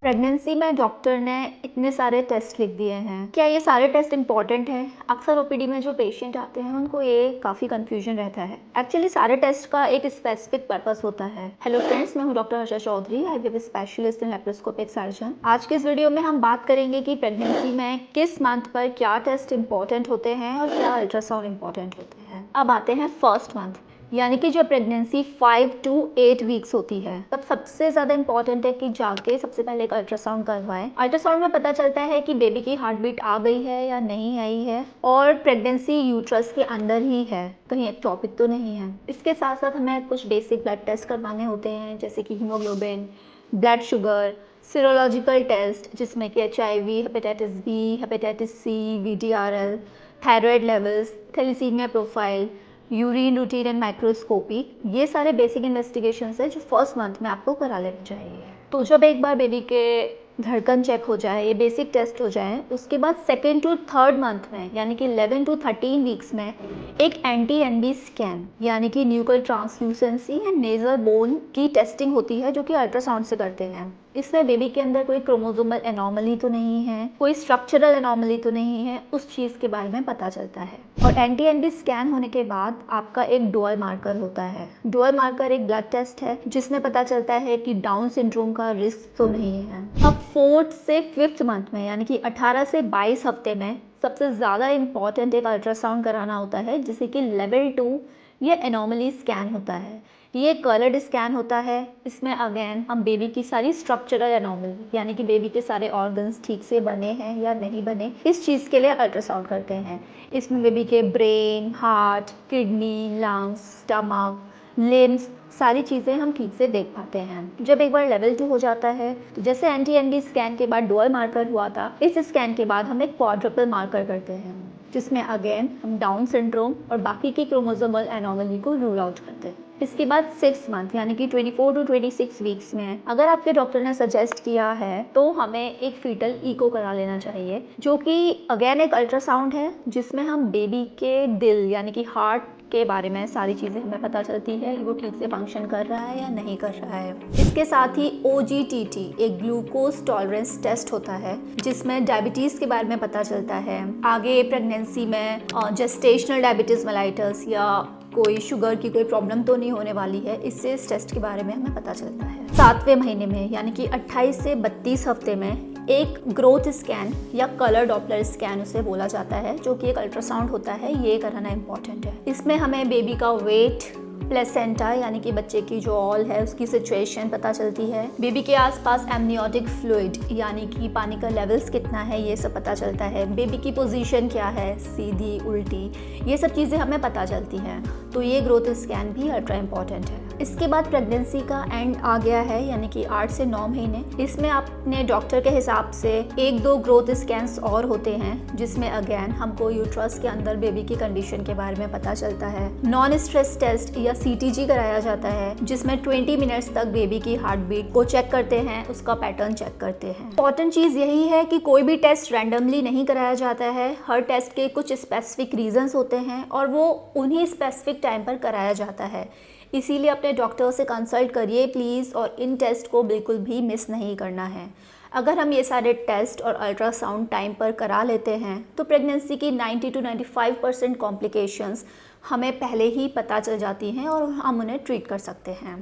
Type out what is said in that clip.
Pregnancy में doctor ने इतने सारे टेस्ट लिख दिए हैं। क्या ये सारे टेस्ट इंपॉर्टेंट हैं? अक्सर ओपीडी में जो पेशेंट आते हैं उनको ये काफ़ी कंफ्यूजन रहता है। एक्चुअली सारे टेस्ट का एक स्पेसिफिक पर्पस होता है। हेलो फ्रेंड्स, मैं हूँ doctor Harsha Chaudhary, IVF specialist in laparoscopic surgeon. आज के इस वीडियो में हम बात करेंगे कि प्रेगनेंसी में किस मंथ पर क्या टेस्ट इंपॉर्टेंट होते हैं और क्या अल्ट्रासाउंड इंपॉर्टेंट होते हैं। अब आते हैं फर्स्ट मंथ, यानी कि जब प्रेगनेंसी 5 to 8 वीक्स होती है, तब सबसे ज़्यादा इंपॉर्टेंट है कि जाके सबसे पहले एक अल्ट्रासाउंड करवाएं। अल्ट्रासाउंड में पता चलता है कि बेबी की हार्ट बीट आ गई है या नहीं आई है, और प्रेगनेंसी यूट्रस के अंदर ही है, कहीं एक्टोपिक तो नहीं है। इसके साथ साथ हमें कुछ बेसिक ब्लड टेस्ट करवाने होते हैं, जैसे कि haemoglobin, blood sugar, serological test जिसमें कि HIV, hepatitis B, hepatitis C, VDRL, thyroid levels, thalassaemia profile, urine routine and microscopy, ये सारे बेसिक इन्वेस्टिगेशंस है जो फर्स्ट मंथ में आपको करा लेना चाहिए। तो जब एक बार बेबी के धड़कन चेक हो जाए, ये बेसिक टेस्ट हो जाए, उसके बाद सेकेंड टू थर्ड मंथ में यानी कि 11 to 13 वीक्स में एक NT-NB स्कैन यानी कि न्यूक्लियर ट्रांसल्यूसेंसी एंड नेजल बोन की टेस्टिंग होती है, जो कि अल्ट्रासाउंड से करते हैं। इसमें बेबी के अंदर कोई क्रोमोसोमल एनॉमली तो नहीं है, कोई स्ट्रक्चरल एनॉमली तो नहीं है, उस चीज़ के बारे में पता चलता है। और NT-NB स्कैन होने के बाद आपका एक डुअल मार्कर होता है। डुअल मार्कर एक ब्लड टेस्ट है जिसमें पता चलता है कि डाउन सिंड्रोम का रिस्क तो नहीं है। अब 4th से 5th मंथ में यानी कि 18 से 22 हफ्ते में सबसे ज़्यादा इंपॉर्टेंट एक अल्ट्रासाउंड कराना होता है, जिसे कि लेवल 2 ये एनॉमली स्कैन होता है। ये कलर्ड स्कैन होता है। इसमें अगेन हम बेबी की सारी स्ट्रक्चरल एनॉमली यानी कि बेबी के सारे ऑर्गन्स ठीक से बने हैं या नहीं बने, इस चीज़ के लिए अल्ट्रासाउंड करते हैं। इसमें बेबी के brain, heart, kidney, lungs, stomach, limbs, सारी चीज़ें हम ठीक से देख पाते हैं। जब एक बार लेवल 2 हो जाता है, तो जैसे NT-NB स्कैन के बाद डुअल मार्कर हुआ था, इस स्कैन के बाद हम एक क्वाड्रुपल मार्कर करते हैं, जिसमें अगेन हम डाउन सिंड्रोम और बाकी की क्रोमोसोमल एनॉमली को रूल आउट करते हैं। इसके बाद 6 मंथ यानी कि 24 to 26 वीक्स में अगर आपके डॉक्टर ने सजेस्ट किया है तो हमें एक फीटल इको करा लेना चाहिए, जो कि अगेन एक अल्ट्रासाउंड है जिसमें हम बेबी के दिल यानी कि हार्ट के बारे में सारी चीज़ें हमें पता चलती है कि वो ठीक से फंक्शन कर रहा है या नहीं कर रहा है। इसके साथ ही OGTT एक ग्लूकोज टॉलरेंस टेस्ट होता है, जिसमें डायबिटीज़ के बारे में पता चलता है। आगे प्रेगनेंसी में जेस्टेशनल डायबिटीज़ मेलाइटस या कोई शुगर की कोई प्रॉब्लम तो नहीं होने वाली है, इससे इस टेस्ट के बारे में हमें पता चलता है। 7वें महीने में यानी कि 28 से 32 हफ्ते में एक ग्रोथ स्कैन या कलर डॉपलर स्कैन उसे बोला जाता है, जो कि एक अल्ट्रासाउंड होता है। ये कराना इंपॉर्टेंट है। इसमें हमें बेबी का वेट, प्लेसेंटा यानी कि बच्चे की जो ऑल है उसकी सिचुएशन पता चलती है। बेबी के आसपास एमनियोटिक फ्लूइड यानी कि पानी का लेवल्स कितना है, ये सब पता चलता है। बेबी की पोजीशन क्या है, सीधी, उल्टी, ये सब चीज़ें हमें पता चलती हैं। तो ये ग्रोथ स्कैन भी अल्ट्रा इंपॉर्टेंट है। इसके बाद प्रेगनेंसी का एंड आ गया है, यानी कि 8 से 9 महीने। इसमें अपने डॉक्टर के हिसाब से 1-2 ग्रोथ स्कैन्स और होते हैं, जिसमें अगेन हमको यूट्रस के अंदर बेबी की कंडीशन के बारे में पता चलता है। नॉन स्ट्रेस टेस्ट या CTG कराया जाता है, जिसमें 20 मिनट्स तक बेबी की हार्ट बीट को चेक करते हैं, उसका पैटर्न चेक करते हैं। इंपॉर्टेंट चीज़ यही है कि कोई भी टेस्ट रैंडमली नहीं कराया जाता है। हर टेस्ट के कुछ स्पेसिफिक रीजंस होते हैं और वो उन्हीं स्पेसिफिक टाइम पर कराया जाता है। इसीलिए अपने डॉक्टर से कंसल्ट करिए प्लीज़, और इन टेस्ट को बिल्कुल भी मिस नहीं करना है। अगर हम ये सारे टेस्ट और अल्ट्रासाउंड टाइम पर करा लेते हैं तो प्रेगनेंसी की 90 to 95% कॉम्प्लिकेशंस हमें पहले ही पता चल जाती हैं और हम उन्हें ट्रीट कर सकते हैं।